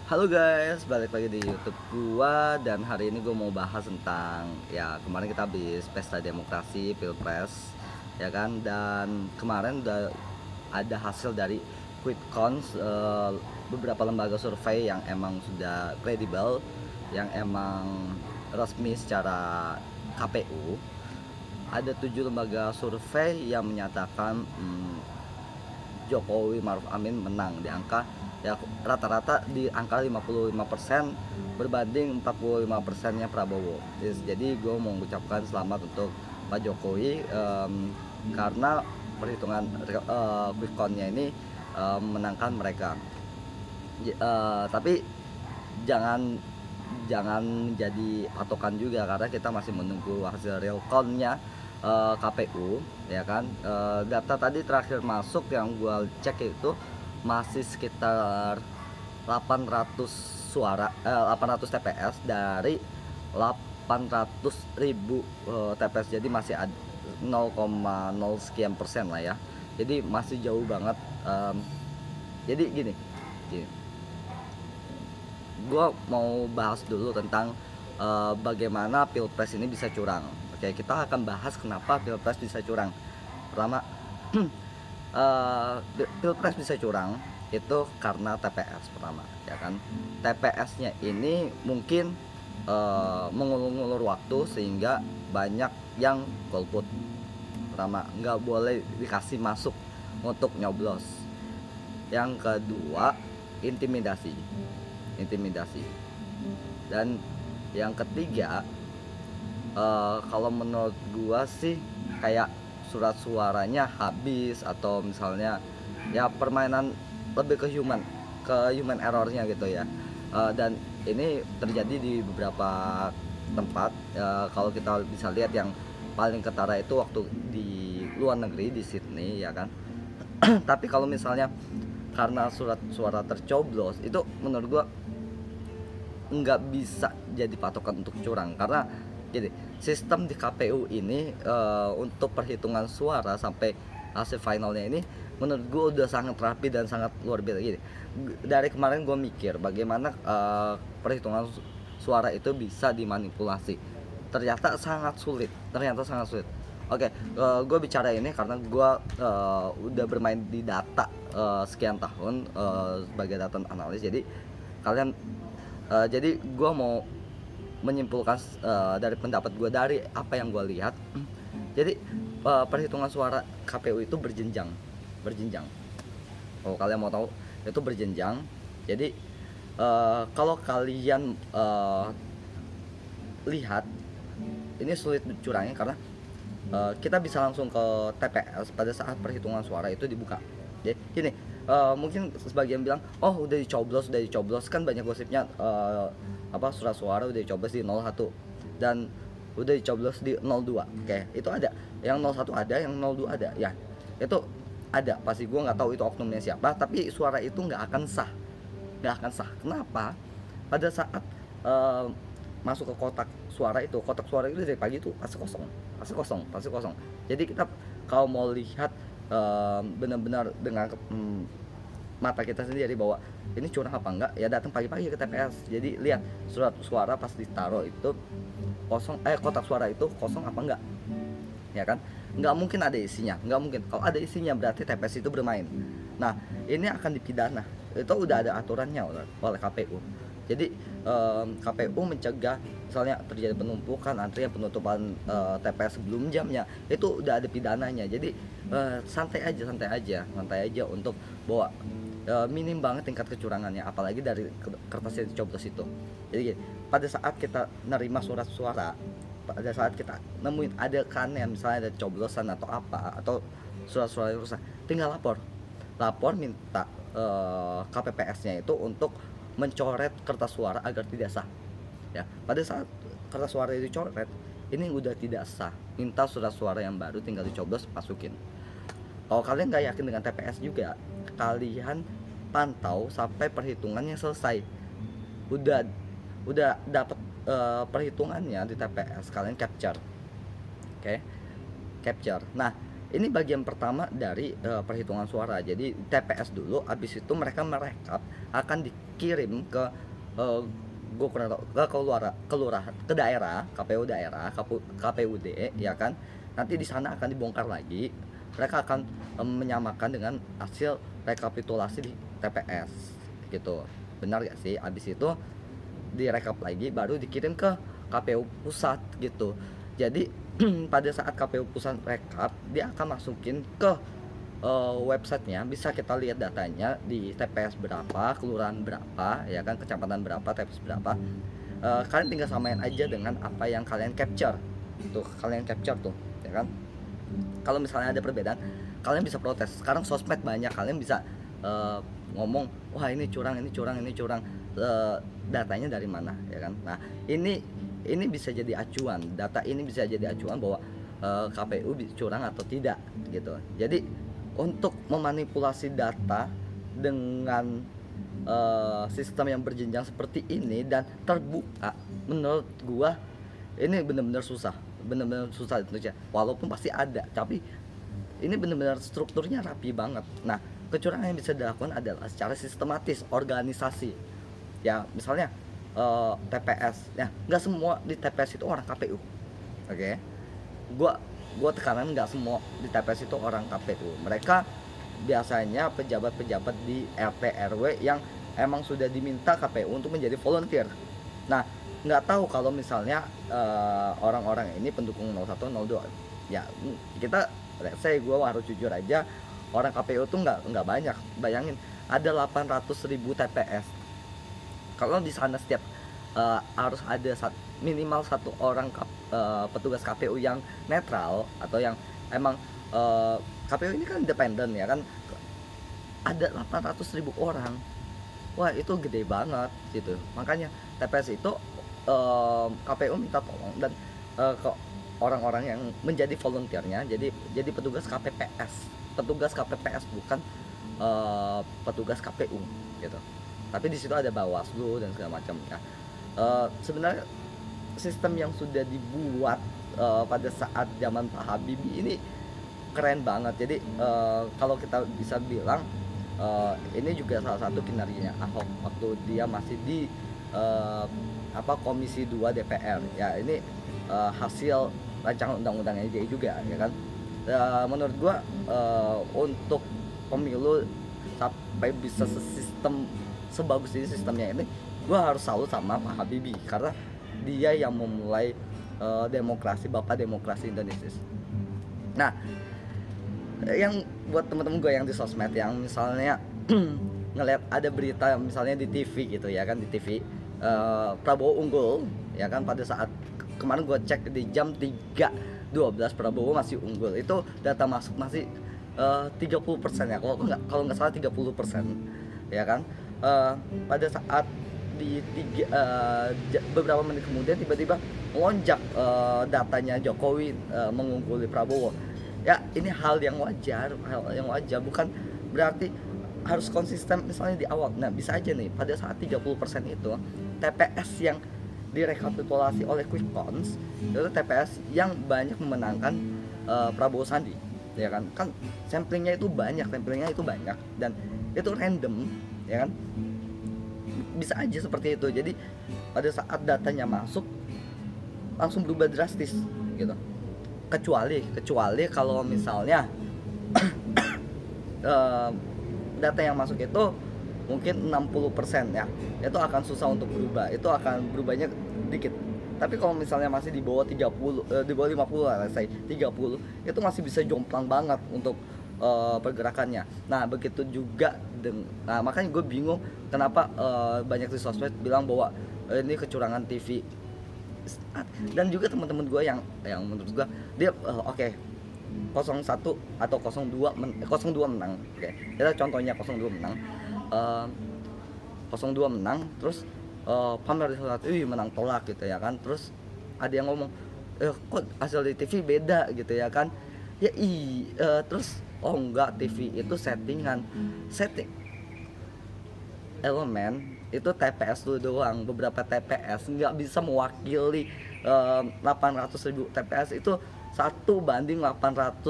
Halo guys, balik lagi di YouTube gua dan hari ini gua mau bahas tentang ya kemarin kita habis pesta demokrasi Pilpres ya kan, dan kemarin udah ada hasil dari quick count, beberapa lembaga survei yang emang sudah kredibel, yang emang resmi secara KPU. Ada 7 lembaga survei yang menyatakan Jokowi Maruf Amin menang di angka ya rata-rata di angka 55% berbanding 45%-nya Prabowo. Jadi gue mau mengucapkan selamat untuk Pak Jokowi, karena perhitungan quick count-nya ini menangkan mereka. Tapi jangan jangan jadi patokan juga karena kita masih menunggu hasil real count-nya KPU ya kan. Data tadi terakhir masuk yang gue cek itu masih sekitar 800 800 TPS dari 800.000 TPS, jadi masih ada 0,0 sekian persen lah ya, jadi masih jauh banget. Jadi gini, gue mau bahas dulu tentang bagaimana Pilpres ini bisa curang. Oke, kita akan bahas kenapa Pilpres bisa curang. Pertama, Pilpres bisa curang itu karena TPS pertama ya kan. TPS-nya ini mungkin mengulur-ngulur waktu sehingga banyak yang golput. Pertama, nggak boleh dikasih masuk untuk nyoblos. Yang kedua, intimidasi. Dan yang ketiga, kalau menurut gua sih kayak surat suaranya habis, atau misalnya ya permainan lebih ke human errornya gitu ya. Dan ini terjadi di beberapa tempat. Kalau kita bisa lihat yang paling ketara itu waktu di luar negeri, di Sydney ya kan. Tapi kalau misalnya karena surat suara tercoblos, itu menurut gua nggak bisa jadi patokan untuk curang, karena jadi sistem di KPU ini untuk perhitungan suara sampai hasil finalnya ini menurut gue udah sangat rapi dan sangat luar biasa. Gini, dari kemarin gue mikir bagaimana perhitungan suara itu bisa dimanipulasi. Ternyata sangat sulit. Oke, gue bicara ini karena gue udah bermain di data sekian tahun sebagai data analis. Jadi gue mau menyimpulkan dari pendapat gue, dari apa yang gue lihat. Jadi perhitungan suara KPU itu berjenjang. Kalau kalian mau tahu, itu berjenjang. Jadi kalau kalian lihat, ini sulit curangnya karena kita bisa langsung ke TPS pada saat perhitungan suara itu dibuka. Jadi gini, mungkin sebagian bilang, oh udah dicoblos, kan banyak gosipnya surat suara udah dicoblos di 01 dan udah dicoblos di 02. Oke, itu ada yang 01, ada yang 02, ada ya, itu ada pasti. Gue nggak tahu itu oknumnya siapa, tapi suara itu nggak akan sah. Kenapa? Pada saat masuk ke kotak suara itu dari pagi itu pasti kosong. Jadi kita kalau mau lihat benar-benar dengan mata kita sendiri bahwa ini curang apa enggak, ya datang pagi-pagi ke TPS. Jadi lihat surat suara pas ditaruh itu kosong, kotak suara itu kosong apa enggak, ya kan. Nggak mungkin ada isinya, nggak mungkin. Kalau ada isinya berarti TPS itu bermain. Nah, ini akan dipidana, itu udah ada aturannya oleh KPU. Jadi KPU mencegah misalnya terjadi penumpukan, antrian, penutupan TPS sebelum jamnya, itu udah ada pidananya. Jadi santai aja untuk bawa minim banget tingkat kecurangannya, apalagi dari kertas yang dicoblos itu. Jadi pada saat kita nerima surat suara, pada saat kita nemuin ada yang misalnya ada coblosan atau apa, atau surat-surat yang rusak, tinggal lapor minta KPPS-nya itu untuk mencoret kertas suara agar tidak sah. Ya, pada saat kertas suara itu dicoret, ini udah tidak sah. Minta surat suara yang baru, tinggal dicoblos, masukin. Kalau kalian nggak yakin dengan TPS juga, kalian pantau sampai perhitungannya selesai. Udah dapat perhitungannya di TPS, kalian capture. Oke. Capture. Nah, ini bagian pertama dari perhitungan suara. Jadi TPS dulu, habis itu mereka merekap, akan dikirim ke eh, gue kurang tahu, ke kelurahan, ke daerah, KPU daerah, KPUD, ya kan. Nanti di sana akan dibongkar lagi. Mereka akan menyamakan dengan hasil rekapitulasi di TPS gitu. Benar gak sih? Habis itu direkap lagi baru dikirim ke KPU pusat gitu. Jadi pada saat KPU pusat rekap, dia akan masukin ke websitenya, bisa kita lihat datanya di TPS berapa, kelurahan berapa, ya kan, kecamatan berapa, TPS berapa. Kalian tinggal samain aja dengan apa yang kalian capture tuh, ya kan. Kalau misalnya ada perbedaan, kalian bisa protes. Sekarang sosmed banyak, kalian bisa ngomong, wah ini curang, datanya dari mana, ya kan. Nah ini bisa jadi acuan, data ini bisa jadi acuan bahwa KPU curang atau tidak gitu. Jadi untuk memanipulasi data dengan sistem yang berjenjang seperti ini dan terbuka, menurut gua ini benar-benar susah Indonesia. Walaupun pasti ada, tapi ini benar-benar strukturnya rapi banget. Nah, kecurangan yang bisa dilakukan adalah secara sistematis, organisasi. Ya, misalnya TPS, ya nggak semua di TPS itu orang KPU, oke? Gua tekanan, nggak semua di TPS itu orang KPU. Mereka biasanya pejabat-pejabat di RT RW yang emang sudah diminta KPU untuk menjadi volunteer. Nah, nggak tahu kalau misalnya orang-orang ini pendukung 01 02, ya kita, saya gue harus jujur aja, orang KPU tuh nggak banyak. Bayangin ada 800.000 TPS. Kalau di sana setiap harus ada minimal satu orang petugas KPU yang netral atau yang emang KPU ini kan independen, ya kan, ada 800.000 orang. Wah, itu gede banget gitu. Makanya TPS itu KPU minta tolong dan ke orang-orang yang menjadi volunteernya, jadi petugas KPPS bukan petugas KPU gitu. Tapi di situ ada Bawaslu dan segala macam. Nah, sebenarnya sistem yang sudah dibuat pada saat zaman Pak Habibie ini keren banget. Jadi kalau kita bisa bilang ini juga salah satu kinerjanya Ahok waktu dia masih di Komisi 2 DPR. Ya, ini hasil rancangan undang-undangnya dia juga, ya kan. Menurut gua untuk pemilu sampai bisa sistem sebagus ini sistemnya ini, gua harus salut sama Pak Habibie karena dia yang memulai bapak demokrasi Indonesia. Nah, yang buat teman-teman gue yang di sosmed yang misalnya ngeliat ada berita misalnya di TV gitu, ya kan, di TV Prabowo unggul, ya kan, pada saat kemarin gue cek di jam 3.12 Prabowo masih unggul. Itu data masuk masih 30% ya, kalau nggak salah 30%, ya kan. Pada saat di beberapa menit kemudian tiba-tiba melonjak datanya Jokowi mengungguli Prabowo. Ya, ini hal yang wajar, bukan berarti harus konsisten misalnya di awal. Nah, bisa aja nih pada saat 30% itu TPS yang direkapitulasi oleh quick counts itu TPS yang banyak memenangkan Prabowo Sandi, ya kan. Kan samplingnya itu banyak dan itu random, ya kan. Bisa aja seperti itu. Jadi pada saat datanya masuk langsung berubah drastis gitu. Kecuali kalau misalnya data yang masuk itu mungkin 60% ya, itu akan susah untuk berubah, itu akan berubahnya dikit. Tapi kalau misalnya masih di bawah 30, di bawah 50 lah, saya 30, itu masih bisa jomplang banget untuk pergerakannya. Nah, begitu juga nah, makanya gue bingung kenapa banyak di sosmed bilang bahwa ini kecurangan TV. Dan juga teman-teman gue yang menurut gue dia oke, 01 atau 02 menang. Oke. Kita contohnya 02 menang. 02 menang terus pamer di saat menang tolak gitu, ya kan. Terus ada yang ngomong kok hasil di TV beda gitu, ya kan. Ya terus enggak, TV itu setting elemen itu TPS dulu doang. Beberapa TPS nggak bisa mewakili 800.000 TPS itu 850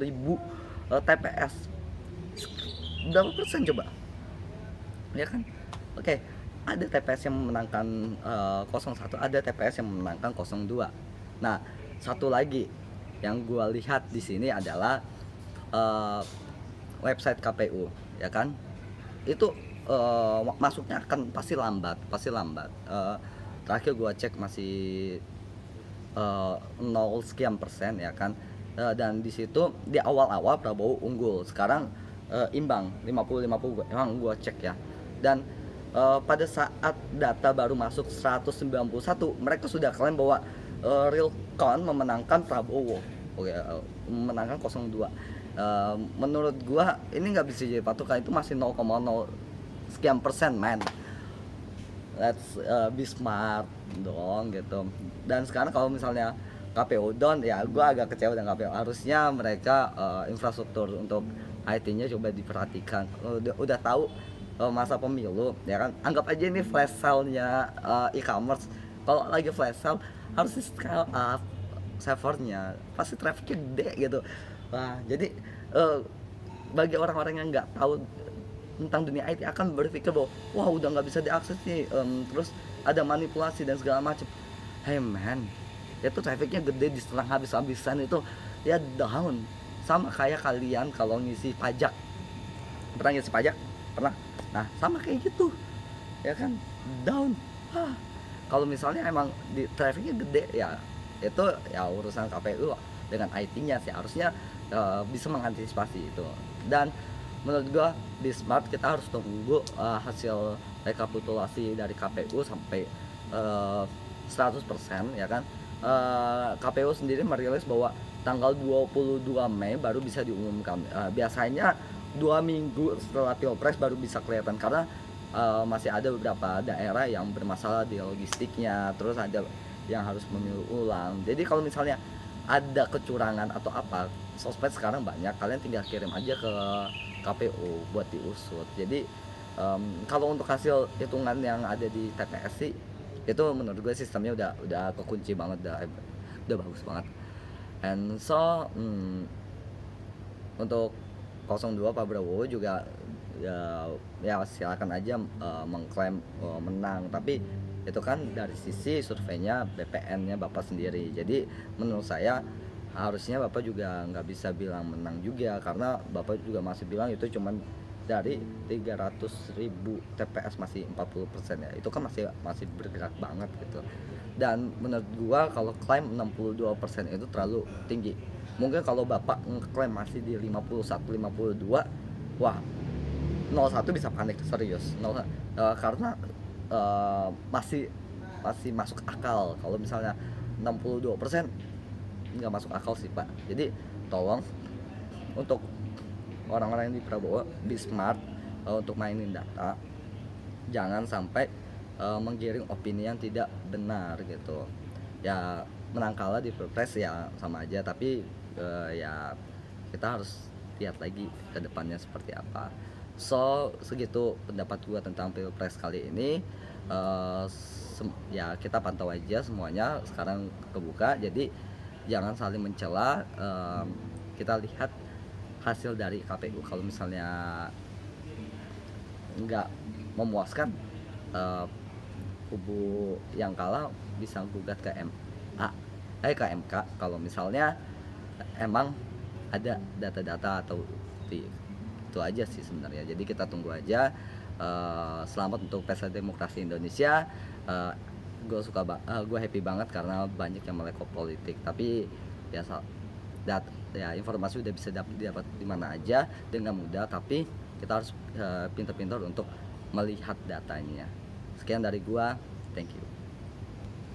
ribu TPS. Berapa persen coba? Ya kan? Oke, ada TPS yang memenangkan 01, ada TPS yang memenangkan 02. Nah, satu lagi yang gua lihat di sini adalah eh, website KPU, ya kan? Itu masuknya akan pasti lambat. Terakhir gua cek masih 0 sekian persen, ya kan. Dan di situ di awal-awal Prabowo unggul, sekarang imbang 50-50, emang gua cek ya. Dan pada saat data baru masuk 191, mereka sudah klaim bahwa real count memenangkan Prabowo. Oke, memenangkan 02. Menurut gua ini nggak bisa jadi patokan, itu masih 0,0 sekian persen, man. Let's be smart dong gitu. Dan sekarang kalau misalnya KPU down, ya gue agak kecewa dengan KPU. Harusnya mereka infrastruktur untuk IT-nya coba diperhatikan. Udah tahu masa pemilu, ya kan, anggap aja ini flash sale-nya e-commerce. Kalau lagi flash sale harus di scale up servernya, pasti trafficnya gede gitu. Wah, jadi bagi orang-orang yang nggak tahu tentang dunia IT akan berpikir bahwa wah udah nggak bisa diakses nih, terus ada manipulasi dan segala macam. Hey man, itu trafficnya gede, diserang habis-habisan, itu ya down. Sama kayak kalian kalau ngisi pajak, pernah ngisi pajak? Pernah? Nah sama kayak gitu, ya kan, down. Kalau misalnya emang di trafficnya gede, ya itu ya urusan KPU dengan IT-nya sih, harusnya bisa mengantisipasi itu. Dan menurut gua di smart kita harus tunggu hasil rekapitulasi dari KPU sampai 100%, ya kan. KPU sendiri merilis bahwa tanggal 22 Mei baru bisa diumumkan. Biasanya 2 minggu setelah Pilpres baru bisa kelihatan, karena masih ada beberapa daerah yang bermasalah di logistiknya, terus ada yang harus memilu ulang. Jadi kalau misalnya ada kecurangan atau apa, sosmed sekarang banyak, kalian tinggal kirim aja ke KPU buat diusut. Jadi kalau untuk hasil hitungan yang ada di TPS sih, itu menurut gue sistemnya udah kekunci banget, udah bagus banget. And so untuk 02 Pak Prabowo juga ya silakan aja mengklaim menang, tapi itu kan dari sisi surveinya BPN-nya Bapak sendiri. Jadi menurut saya harusnya Bapak juga nggak bisa bilang menang juga, karena Bapak juga masih bilang itu cuman dari 300.000 TPS, masih 40% ya. Itu kan masih bergerak banget gitu. Dan menurut gua kalau klaim 62% itu terlalu tinggi. Mungkin kalau Bapak ngeklaim masih di 51-52, wah 01 bisa panik serius. Karena masih masuk akal. Kalau misalnya 62% nggak masuk akal sih Pak. Jadi tolong untuk orang-orang yang di Prabowo be smart untuk mainin data, jangan sampai menggiring opini yang tidak benar gitu. Ya menang kalah di Pilpres ya sama aja, tapi ya kita harus lihat lagi ke depannya seperti apa. So segitu pendapat gua tentang Pilpres kali ini. Ya kita pantau aja semuanya, sekarang kebuka, jadi jangan saling mencela. Kita lihat hasil dari KPU. Kalau misalnya nggak memuaskan, kubu yang kalah bisa gugat ke ke MK kalau misalnya emang ada data-data atau bukti. Itu aja sih sebenarnya. Jadi kita tunggu aja. Selamat untuk Pesta Demokrasi Indonesia. Gue happy banget karena banyak yang melek politik, tapi ya informasi udah bisa didapat di mana aja dengan mudah, tapi kita harus pintar-pintar untuk melihat datanya. Sekian dari gua, thank you.